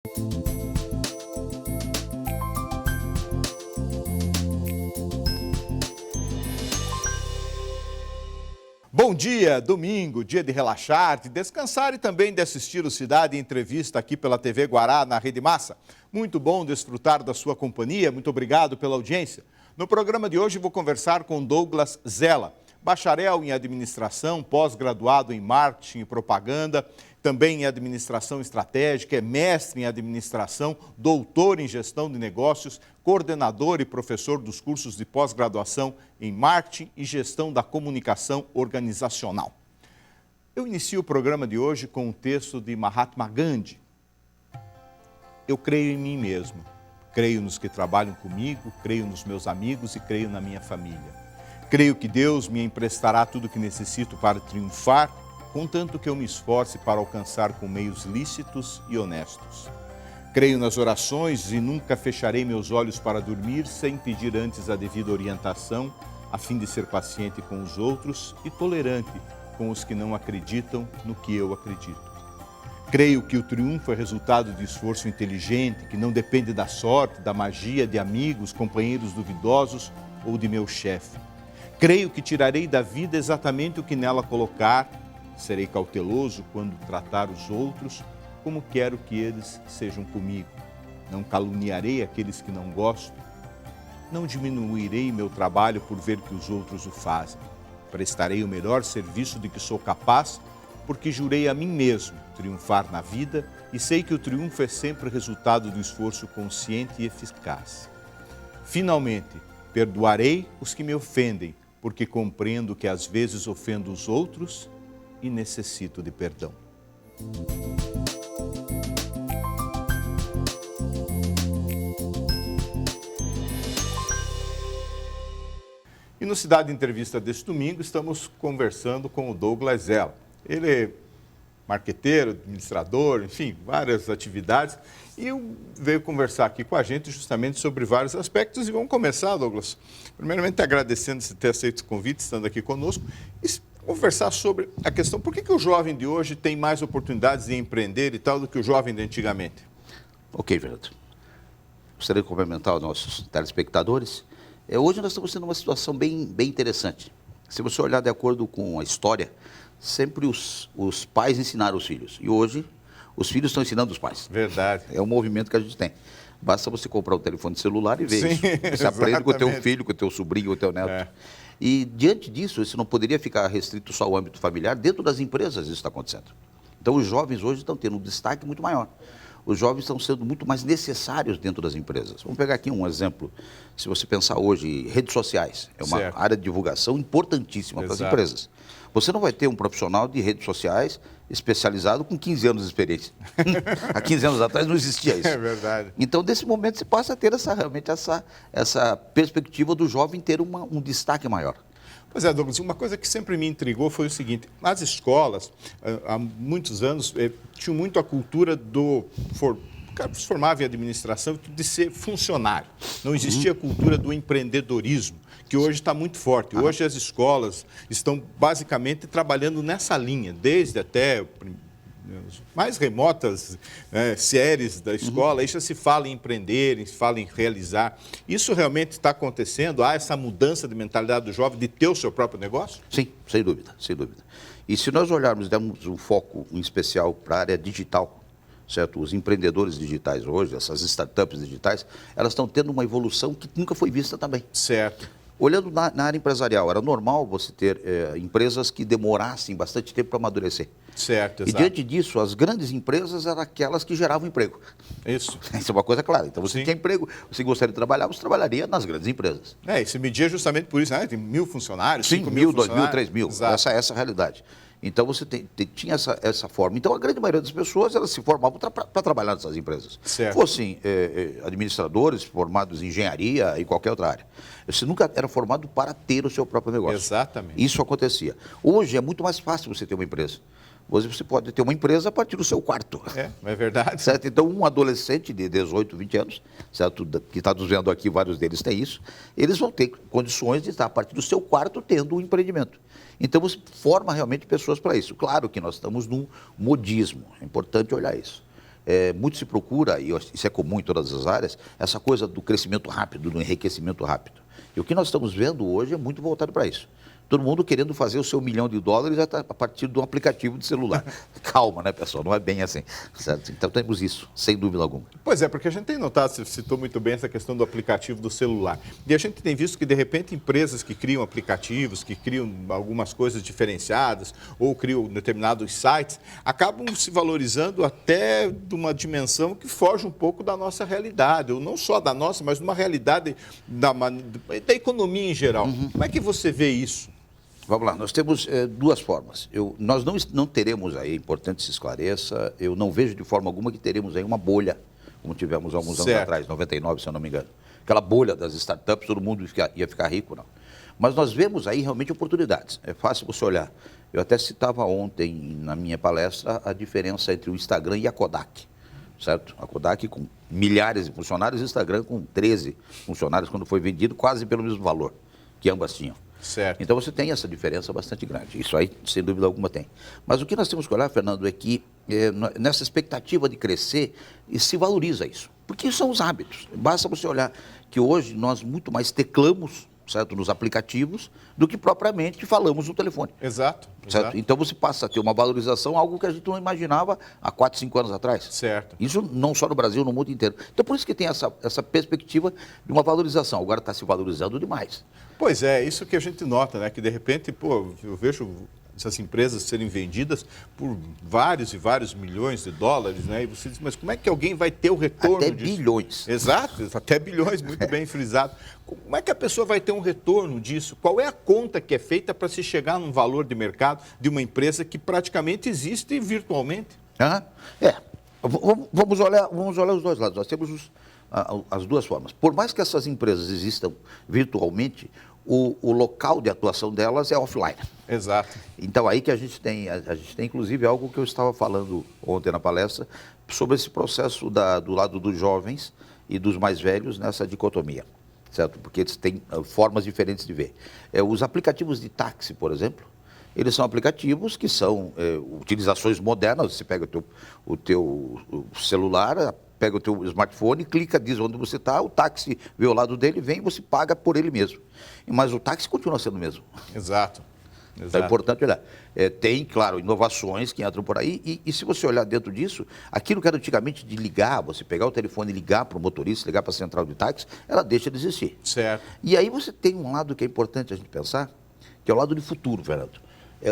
Bom dia, domingo, dia de relaxar, de descansar e também de assistir o Cidade Entrevista aqui pela TV Guará, na Rede Massa. Muito bom desfrutar da sua companhia, muito obrigado pela audiência. No programa de hoje vou conversar com Douglas Zella, bacharel em administração, pós-graduado em marketing e propaganda, também em administração estratégica, é mestre em administração, doutor em gestão de negócios, coordenador e professor dos cursos de pós-graduação em marketing e gestão da comunicação organizacional. Eu inicio o programa de hoje com um texto de Mahatma Gandhi. Eu creio em mim mesmo, creio nos que trabalham comigo, creio nos meus amigos e creio na minha família. Creio que Deus me emprestará tudo o que necessito para triunfar, contanto que eu me esforce para alcançar com meios lícitos e honestos. Creio nas orações e nunca fecharei meus olhos para dormir sem pedir antes a devida orientação, a fim de ser paciente com os outros e tolerante com os que não acreditam no que eu acredito. Creio que o triunfo é resultado de esforço inteligente, que não depende da sorte, da magia de amigos, companheiros duvidosos ou de meu chefe. Creio que tirarei da vida exatamente o que nela colocar. Serei cauteloso quando tratar os outros como quero que eles sejam comigo. Não caluniarei aqueles que não gosto. Não diminuirei meu trabalho por ver que os outros o fazem. Prestarei o melhor serviço de que sou capaz, porque jurei a mim mesmo triunfar na vida e sei que o triunfo é sempre resultado do esforço consciente e eficaz. Finalmente, perdoarei os que me ofendem, porque compreendo que às vezes ofendo os outros e necessito de perdão. E no Cidade Entrevista deste domingo estamos conversando com o Douglas Zella. Ele é marqueteiro, administrador, enfim, várias atividades. E veio conversar aqui com a gente justamente sobre vários aspectos. E vamos começar, Douglas, primeiramente agradecendo você ter aceito o convite, estando aqui conosco, e conversar sobre a questão, por que o jovem de hoje tem mais oportunidades de empreender e tal do que o jovem de antigamente? Ok, Fernando. Gostaria de complementar os nossos telespectadores. Hoje nós estamos tendo uma situação bem interessante. Se você olhar de acordo com a história, sempre os pais ensinaram os filhos. E hoje, os filhos estão ensinando os pais. Verdade. É um movimento que a gente tem. Basta você comprar um telefone celular e ver Sim, isso. Você aprende com o teu filho, com o teu sobrinho, com o teu neto. É. E, diante disso, isso não poderia ficar restrito só ao âmbito familiar. Dentro das empresas isso está acontecendo. Então, os jovens hoje estão tendo um destaque muito maior. Os jovens estão sendo muito mais necessários dentro das empresas. Vamos pegar aqui um exemplo. Se você pensar hoje, redes sociais. É uma área de divulgação importantíssima para as empresas. Você não vai ter um profissional de redes sociais especializado com 15 anos de experiência. Há 15 anos atrás não existia isso. É verdade. Então, nesse momento, você passa a ter realmente essa perspectiva do jovem ter um destaque maior. Pois é, Douglas, uma coisa que sempre me intrigou foi o seguinte: as escolas, há muitos anos, tinham muito a cultura do se formava em administração de ser funcionário. Não existia a cultura do empreendedorismo, que hoje está muito forte. Hoje as escolas estão basicamente trabalhando nessa linha, desde até mais remotas séries da escola, aí já se fala em empreender, se fala em realizar. Isso realmente está acontecendo? Há essa mudança de mentalidade do jovem de ter o seu próprio negócio? Sim, sem dúvida, sem dúvida. E se nós olharmos, demos um foco em especial para a área digital, certo? Os empreendedores digitais hoje, essas startups digitais, elas estão tendo uma evolução que nunca foi vista também. Certo. Olhando na área empresarial, era normal você ter empresas que demorassem bastante tempo para amadurecer. Certo, exato. E diante disso, as grandes empresas eram aquelas que geravam emprego. Isso. Isso é uma coisa clara. Então, você tinha emprego, você gostaria de trabalhar, você trabalharia nas grandes empresas. E se media justamente por isso, né? Tem 1.000 funcionários, 5 mil, 2.000, 3.000. Essa é a realidade. Então, você tinha essa forma. Então, a grande maioria das pessoas, elas se formavam para trabalhar nessas empresas. Certo. Fossem administradores, formados em engenharia e qualquer outra área. Você nunca era formado para ter o seu próprio negócio. Exatamente. Isso acontecia. Hoje é muito mais fácil você ter uma empresa. Hoje você pode ter uma empresa a partir do seu quarto. É verdade. Certo? Então, um adolescente de 18, 20 anos, certo? Que está nos vendo aqui, vários deles têm isso, eles vão ter condições de estar a partir do seu quarto tendo um empreendimento. Então, você forma realmente pessoas para isso. Claro que nós estamos num modismo, é importante olhar isso. muito se procura, e isso é comum em todas as áreas, essa coisa do crescimento rápido, do enriquecimento rápido. E o que nós estamos vendo hoje é muito voltado para isso. Todo mundo querendo fazer o seu $1 milhão a partir de um aplicativo de celular. Calma, né, pessoal? Não é bem assim. Certo? Então temos isso, sem dúvida alguma. Pois é, porque a gente tem notado, você citou muito bem essa questão do aplicativo do celular. E a gente tem visto que, de repente, empresas que criam aplicativos, que criam algumas coisas diferenciadas, ou criam determinados sites, acabam se valorizando até de uma dimensão que foge um pouco da nossa realidade. Ou não só da nossa, mas de uma realidade da economia em geral. Como é que você vê isso? Vamos lá, nós temos duas formas. Nós não teremos aí, é importante que se esclareça, eu não vejo de forma alguma que teremos aí uma bolha, como tivemos alguns anos atrás, 99, se eu não me engano. Aquela bolha das startups, todo mundo ia ficar rico, não. Mas nós vemos aí realmente oportunidades. É fácil você olhar. Eu até citava ontem, na minha palestra, a diferença entre o Instagram e a Kodak, certo? A Kodak com milhares de funcionários e o Instagram com 13 funcionários, quando foi vendido, quase pelo mesmo valor que ambas tinham. Certo. Então você tem essa diferença bastante grande, isso aí sem dúvida alguma tem. Mas o que nós temos que olhar, Fernando, é que nessa expectativa de crescer, se valoriza isso, porque isso são os hábitos. Basta você olhar que hoje nós muito mais teclamos, certo, nos aplicativos, do que propriamente falamos no telefone. Exato. Certo? Exato. Então você passa a ter uma valorização, algo que a gente não imaginava há 4, 5 anos atrás. Certo. Isso não só no Brasil, no mundo inteiro. Então por isso que tem essa perspectiva de uma valorização. Agora está se valorizando demais. Pois é, isso que a gente nota, né? Que de repente, eu vejo essas empresas serem vendidas por vários e vários milhões de dólares, né? E você diz, mas como é que alguém vai ter o retorno Até disso? bilhões. Exato, até bilhões, muito bem frisado. Como é que a pessoa vai ter um retorno disso? Qual é a conta que é feita para se chegar num valor de mercado de uma empresa que praticamente existe virtualmente? Vamos olhar os dois lados. Nós temos as duas formas. Por mais que essas empresas existam virtualmente, o local de atuação delas é offline. Exato. Então aí que a gente tem inclusive algo que eu estava falando ontem na palestra, sobre esse processo do lado dos jovens e dos mais velhos nessa dicotomia, certo? Porque eles têm formas diferentes de ver. Os aplicativos de táxi, por exemplo, eles são aplicativos que são utilizações modernas. Você pega o teu celular, pega o teu smartphone, clica, diz onde você está, o táxi vê ao lado dele, vem e você paga por ele mesmo. Mas o táxi continua sendo o mesmo. Exato. Então é importante olhar. Tem, claro, inovações que entram por aí, e se você olhar dentro disso, aquilo que era antigamente de ligar, você pegar o telefone e ligar para o motorista, ligar para a central de táxi, ela deixa de existir. Certo. E aí você tem um lado que é importante a gente pensar, que é o lado do futuro, Fernando.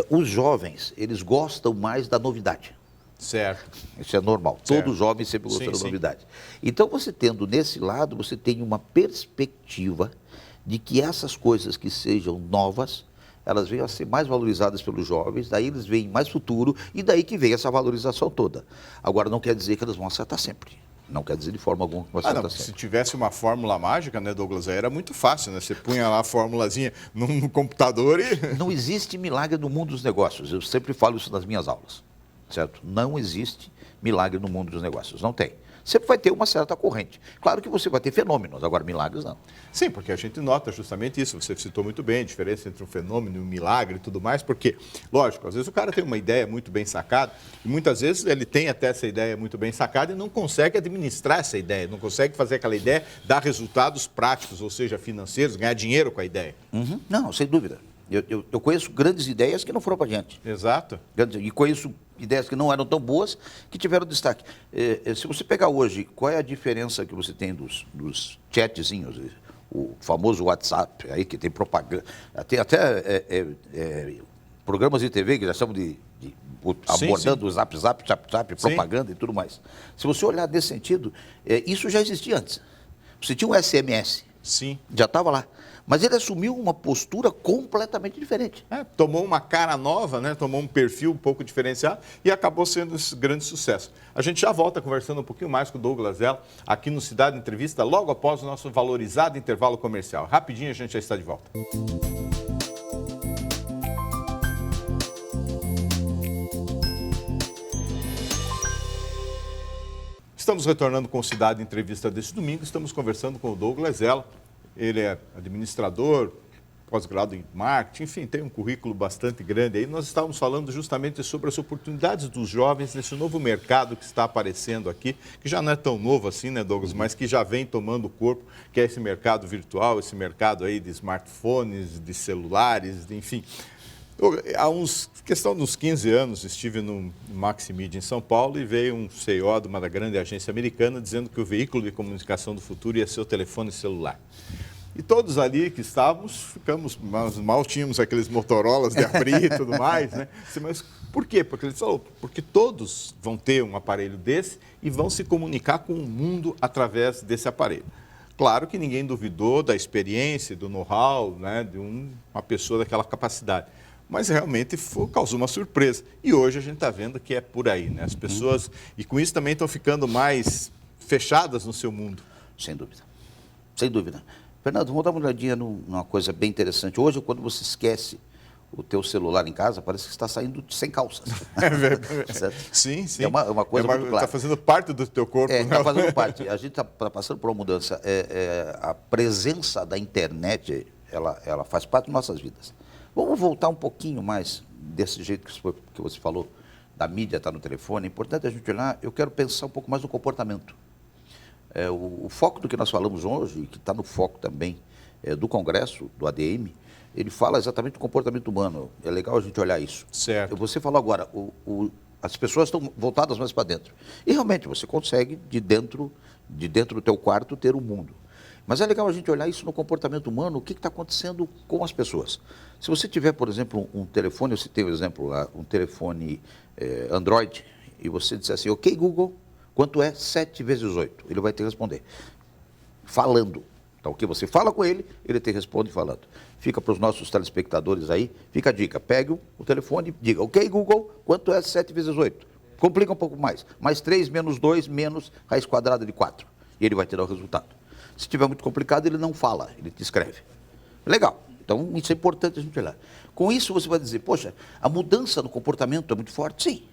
Os jovens, eles gostam mais da novidade. Certo. Isso é normal. Certo. Todo jovem sempre gostou da Sim. novidade. Então, você tendo nesse lado, você tem uma perspectiva de que essas coisas que sejam novas, elas venham a ser mais valorizadas pelos jovens, daí eles veem mais futuro e daí que vem essa valorização toda. Agora, não quer dizer que elas vão acertar sempre. Não quer dizer de forma alguma que vai acertar sempre. Se tivesse uma fórmula mágica, né, Douglas, aí era muito fácil, né? Você punha lá a formulazinha no computador e... Não existe milagre no mundo dos negócios. Eu sempre falo isso nas minhas aulas, certo? Não existe milagre no mundo dos negócios. Não tem. Sempre vai ter uma certa corrente. Claro que você vai ter fenômenos, agora milagres não. Sim, porque a gente nota justamente isso, você citou muito bem, a diferença entre um fenômeno e um milagre e tudo mais, porque, lógico, às vezes o cara tem uma ideia muito bem sacada, e muitas vezes ele tem até essa ideia muito bem sacada e não consegue administrar essa ideia, não consegue fazer aquela ideia dar resultados práticos, ou seja, financeiros, ganhar dinheiro com a ideia. Uhum. Não, sem dúvida. Eu conheço grandes ideias que não foram para adiante. Exato. E conheço ideias que não eram tão boas, que tiveram destaque. Se você pegar hoje, qual é a diferença que você tem dos chatzinhos, o famoso WhatsApp, aí que tem propaganda, tem até programas de TV que já estão abordando o zap, propaganda e tudo mais. Se você olhar nesse sentido, isso já existia antes. Você tinha um SMS. Sim. Já estava lá. Mas ele assumiu uma postura completamente diferente. Tomou uma cara nova, né? Tomou um perfil um pouco diferenciado e acabou sendo esse grande sucesso. A gente já volta conversando um pouquinho mais com o Douglas Zella aqui no Cidade Entrevista, logo após o nosso valorizado intervalo comercial. Rapidinho a gente já está de volta. Estamos retornando com o Cidade Entrevista deste domingo. Estamos conversando com o Douglas Zella. Ele é administrador, pós-grado em marketing, enfim, tem um currículo bastante grande aí. Nós estávamos falando justamente sobre as oportunidades dos jovens nesse novo mercado que está aparecendo aqui, que já não é tão novo assim, né, Douglas, mas que já vem tomando corpo, que é esse mercado virtual, esse mercado aí de smartphones, de celulares, enfim. Questão de uns 15 anos, estive no Maximídia em São Paulo e veio um CEO de uma grande agência americana dizendo que o veículo de comunicação do futuro ia ser o telefone celular. E todos ali que estávamos, mal tínhamos aqueles Motorolas de abrir e tudo mais, né? Mas por quê? Porque ele falou, porque todos vão ter um aparelho desse e vão se comunicar com o mundo através desse aparelho. Claro que ninguém duvidou da experiência, do know-how, né, de uma pessoa daquela capacidade. Mas realmente causou uma surpresa. E hoje a gente está vendo que é por aí, né? As pessoas, e com isso também estão ficando mais fechadas no seu mundo. Sem dúvida. Sem dúvida. Fernando, vamos dar uma olhadinha numa coisa bem interessante. Hoje, quando você esquece o teu celular em casa, parece que está saindo sem calças. É verdade. Sim, sim. É uma coisa muito clara. Está fazendo parte do teu corpo. Está fazendo parte. A gente está passando por uma mudança. A presença da internet, ela faz parte de nossas vidas. Vamos voltar um pouquinho mais desse jeito que você falou, da mídia estar no telefone. É importante a gente olhar, eu quero pensar um pouco mais no comportamento. O foco do que nós falamos hoje, e que está no foco também do Congresso, do ADM, ele fala exatamente do comportamento humano. É legal a gente olhar isso. Certo. Você falou agora, as pessoas estão voltadas mais para dentro. E realmente você consegue, de dentro do teu quarto, ter o mundo. Mas é legal a gente olhar isso no comportamento humano, o que está acontecendo com as pessoas. Se você tiver, por exemplo, um telefone, eu citei o exemplo lá, um telefone Android, e você disser assim, ok, Google, quanto é 7 vezes 8? Ele vai te responder, falando. Então, o que você fala com ele, ele te responde falando. Fica para os nossos telespectadores aí, fica a dica, pegue o telefone e diga, ok, Google, quanto é 7 vezes 8? Complica um pouco mais. Mais 3 menos 2 menos raiz quadrada de 4. E ele vai te dar o resultado. Se estiver muito complicado, ele não fala, ele te escreve. Legal. Então, isso é importante a gente olhar. Com isso, você vai dizer, poxa, a mudança no comportamento é muito forte? Sim.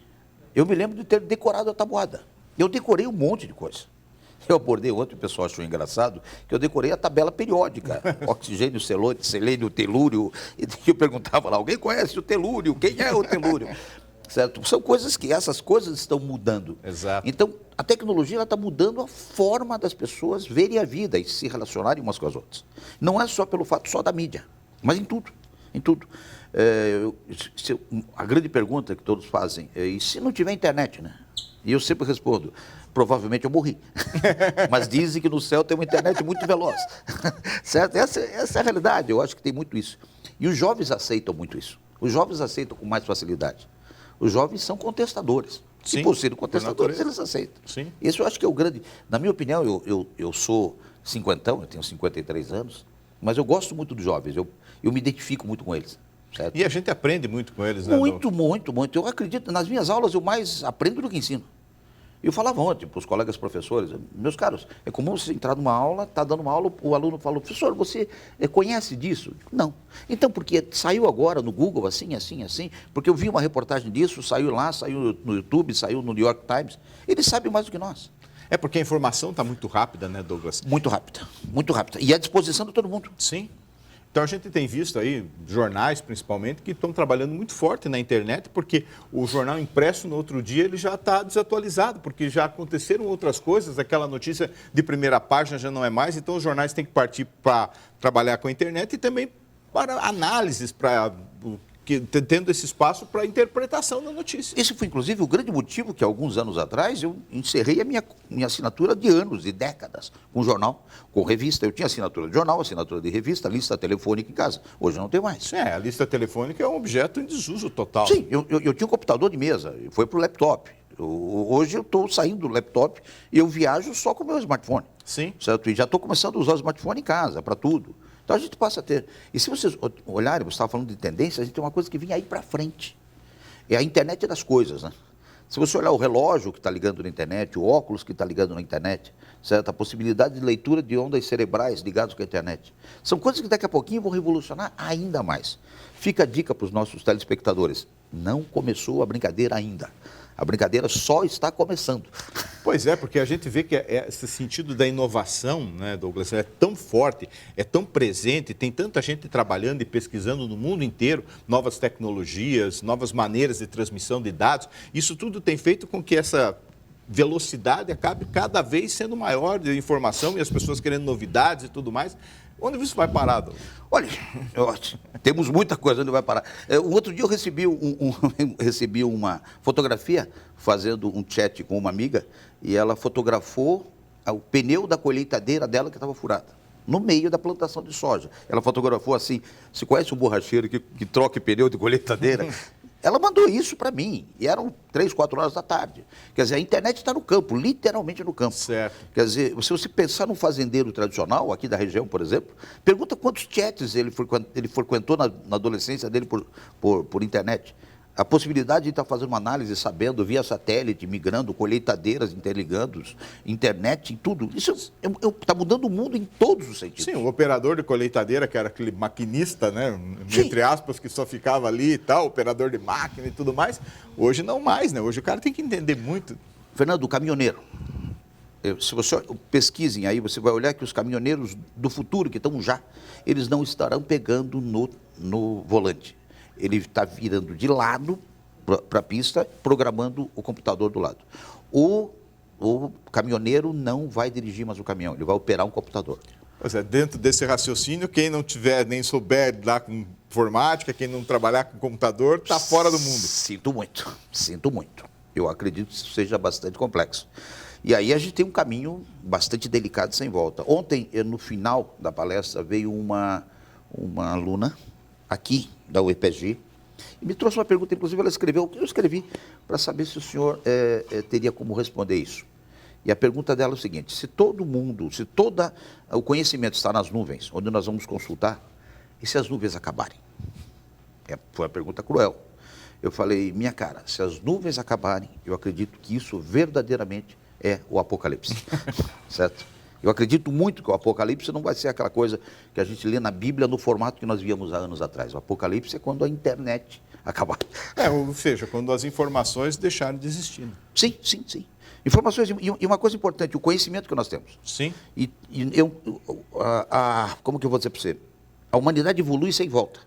Eu me lembro de ter decorado a tabuada. Eu decorei um monte de coisa. Eu abordei ontem, o pessoal achou engraçado, que eu decorei a tabela periódica. Oxigênio, selênio, telúrio. E eu perguntava lá, alguém conhece o telúrio? Quem é o telúrio? Certo? São coisas que essas coisas estão mudando. Exato. Então, a tecnologia está mudando a forma das pessoas verem a vida e se relacionarem umas com as outras. Não é só pelo fato só da mídia, mas em tudo. Em tudo. A grande pergunta que todos fazem é, e se não tiver internet, né? E eu sempre respondo, provavelmente eu morri. Mas dizem que no céu tem uma internet muito veloz. Certo? Essa é a realidade, eu acho que tem muito isso. E os jovens aceitam muito isso. Os jovens aceitam com mais facilidade. Os jovens são contestadores. Sim, e por serem contestadores, eles aceitam. Sim. Isso eu acho que é o grande... Na minha opinião, eu sou cinquentão, eu tenho 53 anos, mas eu gosto muito dos jovens, eu me identifico muito com eles. Certo? E a gente aprende muito com eles, né? Muito, muito, muito. Eu acredito, nas minhas aulas eu mais aprendo do que ensino. Eu falava ontem para os colegas professores, meus caros, é comum você entrar numa aula, está dando uma aula, o aluno fala, professor, você conhece disso? Não. Então, porque saiu agora no Google, assim, assim, assim, porque eu vi uma reportagem disso, saiu lá, saiu no YouTube, saiu no New York Times, eles sabem mais do que nós. É porque a informação está muito rápida, né, Douglas? Muito rápida, muito rápida. E à disposição de todo mundo. Sim. Então a gente tem visto aí, jornais principalmente, que estão trabalhando muito forte na internet, porque o jornal impresso no outro dia ele já está desatualizado, porque já aconteceram outras coisas, aquela notícia de primeira página já não é mais, então os jornais têm que partir para trabalhar com a internet e também para análises, tendo esse espaço para interpretação da notícia. Esse foi, inclusive, o grande motivo que, alguns anos atrás, eu encerrei a minha assinatura de anos, de décadas, com jornal, com revista. Eu tinha assinatura de jornal, assinatura de revista, lista telefônica em casa. Hoje não tem mais. A lista telefônica é um objeto em desuso total. Sim, eu tinha um computador de mesa, foi para o laptop. Hoje eu estou saindo do laptop e eu viajo só com o meu smartphone. Sim. Certo? E já estou começando a usar o smartphone em casa, para tudo. Então a gente passa a ter. E se vocês olharem, você estava falando de tendência, a gente tem uma coisa que vinha aí para frente. É a internet das coisas, né? Se você olhar o relógio que está ligando na internet, o óculos que está ligando na internet, certo? A possibilidade de leitura de ondas cerebrais ligadas com a internet. São coisas que daqui a pouquinho vão revolucionar ainda mais. Fica a dica para os nossos telespectadores. Não começou a brincadeira ainda. A brincadeira só está começando. Pois é, porque a gente vê que esse sentido da inovação, né, Douglas, é tão forte, é tão presente, tem tanta gente trabalhando e pesquisando no mundo inteiro, novas tecnologias, novas maneiras de transmissão de dados. Isso tudo tem feito com que essa velocidade acabe cada vez sendo maior de informação e as pessoas querendo novidades e tudo mais. Onde isso vai parar, Douglas? Olha, temos muita coisa onde vai parar. O outro dia eu recebi uma fotografia fazendo um chat com uma amiga e ela fotografou o pneu da colheitadeira dela que estava furada, no meio da plantação de soja. Ela fotografou assim, você conhece um borracheiro que troca pneu de colheitadeira? Ela mandou isso para mim, e eram 3, 4 horas da tarde. Quer dizer, a internet está no campo, literalmente no campo. Certo. Quer dizer, se você pensar num fazendeiro tradicional, aqui da região, por exemplo, pergunta quantos chats ele frequentou na adolescência dele por internet. A possibilidade de estar fazendo uma análise, sabendo, via satélite, migrando, colheitadeiras interligando, internet, em tudo. Isso está mudando o mundo em todos os sentidos. Sim, o operador de colheitadeira, que era aquele maquinista, né, entre aspas, que só ficava ali e tal, operador de máquina e tudo mais, hoje não mais, né? Hoje o cara tem que entender muito. Fernando, o caminhoneiro. Se você pesquisem aí, você vai olhar que os caminhoneiros do futuro, que estão já, eles não estarão pegando no volante. Ele está virando de lado para a pista, programando o computador do lado. O caminhoneiro não vai dirigir mais o caminhão, ele vai operar um computador. Pois é, dentro desse raciocínio, quem não tiver, nem souber lidar com informática, quem não trabalhar com computador, está fora do mundo. Sinto muito. Eu acredito que isso seja bastante complexo. E aí a gente tem um caminho bastante delicado sem volta. Ontem, no final da palestra, veio uma aluna aqui da UEPG, e me trouxe uma pergunta, inclusive ela escreveu, eu escrevi para saber se o senhor teria como responder isso. E a pergunta dela é o seguinte: se todo o conhecimento está nas nuvens, onde nós vamos consultar, e se as nuvens acabarem? Foi uma pergunta cruel. Eu falei, minha cara, se as nuvens acabarem, eu acredito que isso verdadeiramente é o apocalipse, certo? Eu acredito muito que o Apocalipse não vai ser aquela coisa que a gente lê na Bíblia no formato que nós víamos há anos atrás. O Apocalipse é quando a internet acabar. Ou seja, quando as informações deixarem de existir. Sim. Informações, e uma coisa importante, o conhecimento que nós temos. Sim. Como que eu vou dizer para você? A humanidade evolui sem volta.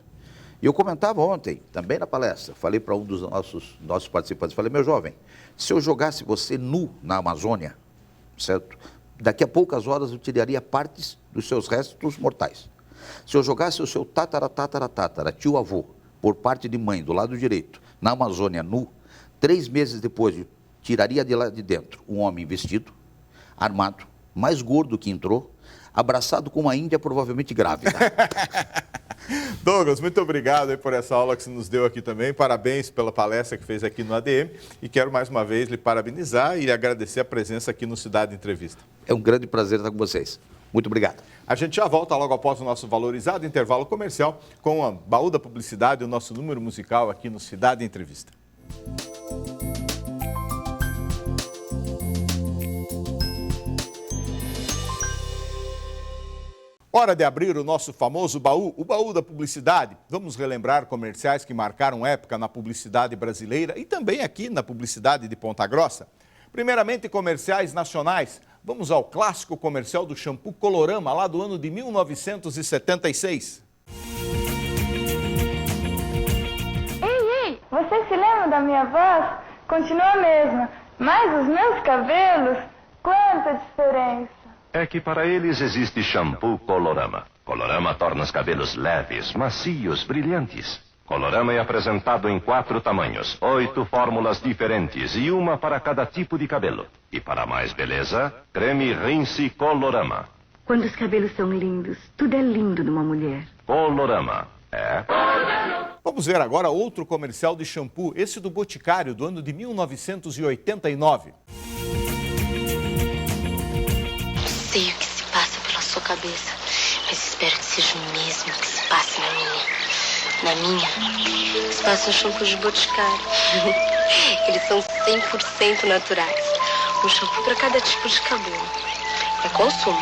E eu comentava ontem, também na palestra, falei para um dos nossos participantes, falei, meu jovem, se eu jogasse você nu na Amazônia, certo? Daqui a poucas horas eu tiraria partes dos seus restos mortais. Se eu jogasse o seu tio-avô, por parte de mãe, do lado direito, na Amazônia nu, 3 meses depois, tiraria de lá de dentro um homem vestido, armado, mais gordo que entrou, abraçado com uma índia provavelmente grávida. Douglas, muito obrigado aí por essa aula que você nos deu aqui também. Parabéns pela palestra que fez aqui no ADM. E quero mais uma vez lhe parabenizar e agradecer a presença aqui no Cidade Entrevista. É um grande prazer estar com vocês. Muito obrigado. A gente já volta logo após o nosso valorizado intervalo comercial com a Baú da Publicidade, o nosso número musical aqui no Cidade Entrevista. Hora de abrir o nosso famoso baú, o baú da publicidade. Vamos relembrar comerciais que marcaram época na publicidade brasileira e também aqui na publicidade de Ponta Grossa. Primeiramente, comerciais nacionais. Vamos ao clássico comercial do shampoo Colorama, lá do ano de 1976. Ei, você se lembra da minha voz? Continua a mesma, mas os meus cabelos, quanta diferença! É que para eles existe shampoo Colorama. Colorama torna os cabelos leves, macios, brilhantes. Colorama é apresentado em 4 tamanhos, 8 fórmulas diferentes e uma para cada tipo de cabelo. E para mais beleza, creme Rinse Colorama. Quando os cabelos são lindos, tudo é lindo numa mulher. Colorama. Vamos ver agora outro comercial de shampoo, esse do Boticário, do ano de 1989. Sei o que se passa pela sua cabeça, mas espero que seja o mesmo que se passe na minha. Na minha, se passa um shampoo de Boticário. Eles são 100% naturais. Um shampoo para cada tipo de cabelo. É consumo,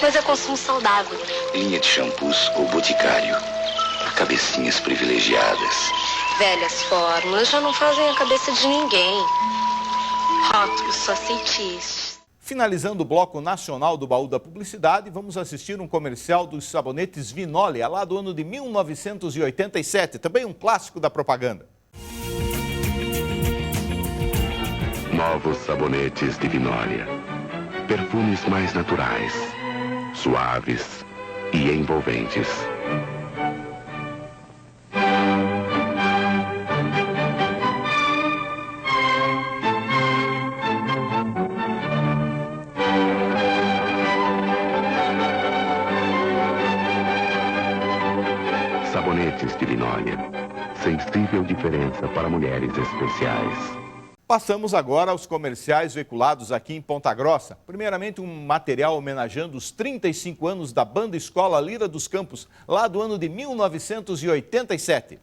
mas é consumo saudável. Linha de shampoos O Boticário. Para cabecinhas privilegiadas. Velhas fórmulas já não fazem a cabeça de ninguém. Rótulos só feitiços. Finalizando o bloco nacional do Baú da Publicidade, vamos assistir um comercial dos sabonetes Vinólia, lá do ano de 1987, também um clássico da propaganda. Novos sabonetes de Vinólia. Perfumes mais naturais, suaves e envolventes. Sabonetes de Vinólia. Sensível diferença para mulheres especiais. Passamos agora aos comerciais veiculados aqui em Ponta Grossa. Primeiramente, um material homenageando os 35 anos da Banda Escola Lira dos Campos, lá do ano de 1987.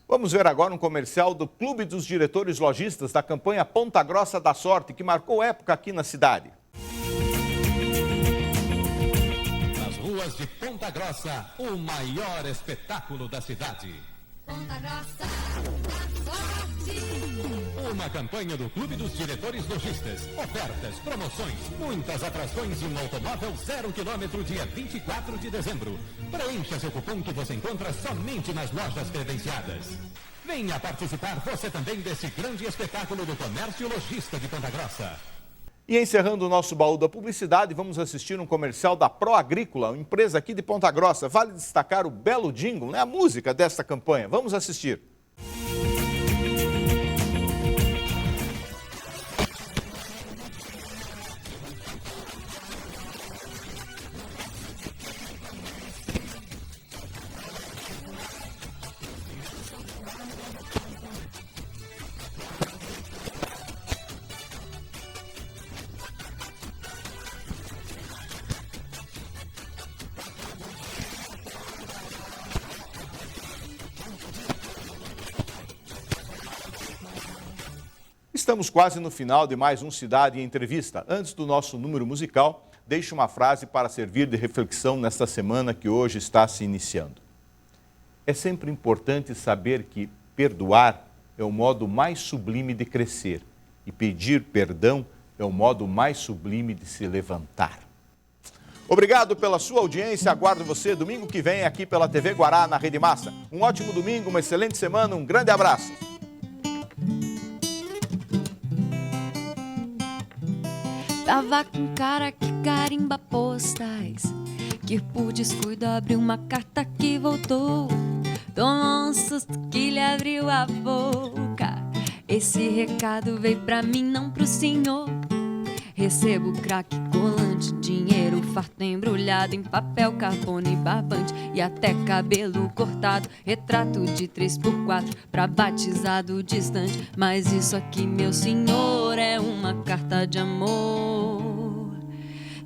Vamos ver agora um comercial do Clube dos Diretores Lojistas da campanha Ponta Grossa da Sorte, que marcou época aqui na cidade. Nas ruas de Ponta Grossa, o maior espetáculo da cidade. Ponta Grossa da Sorte. Uma campanha do Clube dos Diretores Lojistas. Ofertas, promoções, muitas atrações e um automóvel 0 km dia 24 de dezembro. Preencha seu cupom que você encontra somente nas lojas credenciadas. Venha participar você também desse grande espetáculo do comércio lojista de Ponta Grossa. E encerrando o nosso baú da publicidade, vamos assistir um comercial da Pro Agrícola, uma empresa aqui de Ponta Grossa. Vale destacar o belo jingle, né? A música desta campanha. Vamos assistir. Estamos quase no final de mais um Cidade em Entrevista. Antes do nosso número musical, deixe uma frase para servir de reflexão nesta semana que hoje está se iniciando. É sempre importante saber que perdoar é o modo mais sublime de crescer e pedir perdão é o modo mais sublime de se levantar. Obrigado pela sua audiência. Aguardo você domingo que vem aqui pela TV Guará na Rede Massa. Um ótimo domingo, uma excelente semana, um grande abraço. Tava com cara que carimba postais, que por descuido abriu uma carta que voltou. Tomou um susto que lhe abriu a boca. Esse recado veio pra mim, não pro senhor. Recebo crack, colante, dinheiro farto embrulhado em papel, carbono e barbante e até cabelo cortado. Retrato de 3x4 pra batizado distante. Mas isso aqui, meu senhor, é uma carta de amor.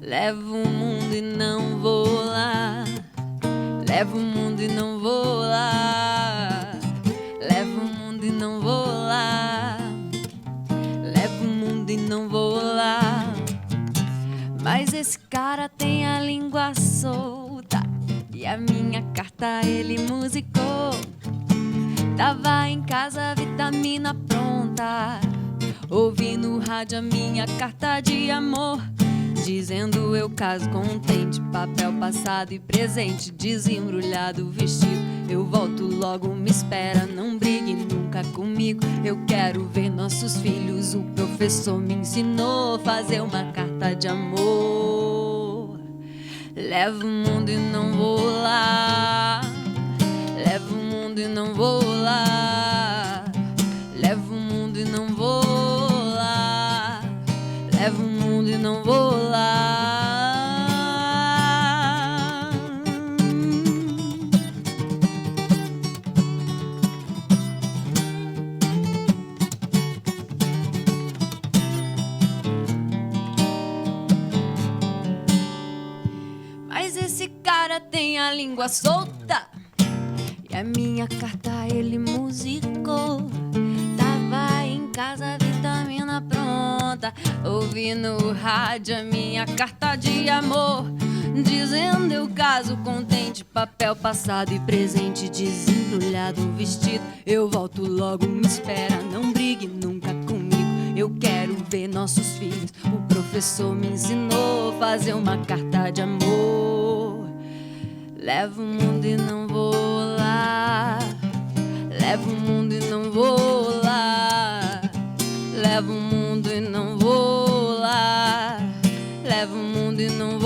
Levo o mundo e não vou lá. Levo o mundo e não vou lá. Levo o mundo e não vou lá. Levo o mundo e não vou lá. Mas esse cara tem a língua solta e a minha carta ele musicou. Tava em casa, vitamina pronta, ouvi no rádio a minha carta de amor, dizendo eu caso contente, papel passado e presente, desembrulhado o vestido. Eu volto logo, me espera, não brigue nunca comigo. Eu quero ver nossos filhos, o professor me ensinou a fazer uma carta de amor. Levo o mundo e não vou lá. Levo o mundo e não vou lá. Levo o mundo e não vou lá. Levo o mundo e não vou lá. minha língua solta. E a minha carta ele musicou. Tava em casa, vitamina pronta. Ouvi no rádio a minha carta de amor, dizendo eu caso contente, papel passado e presente, desembrulhado o vestido. Eu volto logo, me espera, não brigue nunca comigo. Eu quero ver nossos filhos. O professor me ensinou a fazer uma carta de amor. Levo o mundo e não vou lá. Levo o mundo e não vou lá. Levo o mundo e não vou lá. Levo o mundo e não